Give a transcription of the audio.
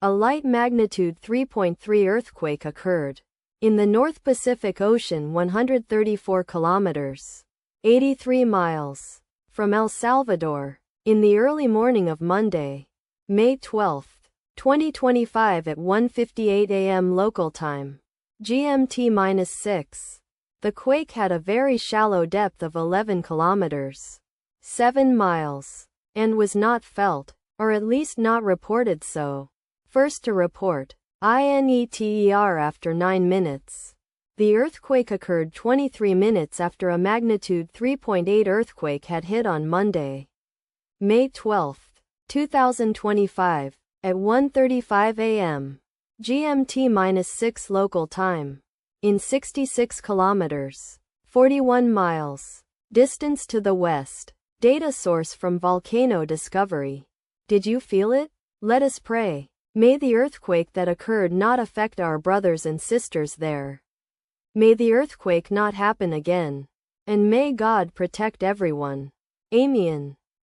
A light magnitude 3.3 earthquake occurred in the North Pacific Ocean 134 kilometers, 83 miles from El Salvador in the early morning of Monday, May 12, 2025 at 1:58 a.m. local time, GMT-6. The quake had a very shallow depth of 11 kilometers, 7 miles, and was not felt, or at least not reported so. First to report, INETER after 9 minutes. The earthquake occurred 23 minutes after a magnitude 3.8 earthquake had hit on Monday, May 12, 2025, at 1:35 a.m. GMT-6 local time, in 66 kilometers, 41 miles, distance to the west. Data source from Volcano Discovery. Did you feel it? Let us pray. May the earthquake that occurred not affect our brothers and sisters there. May the earthquake not happen again. And may God protect everyone. Amen.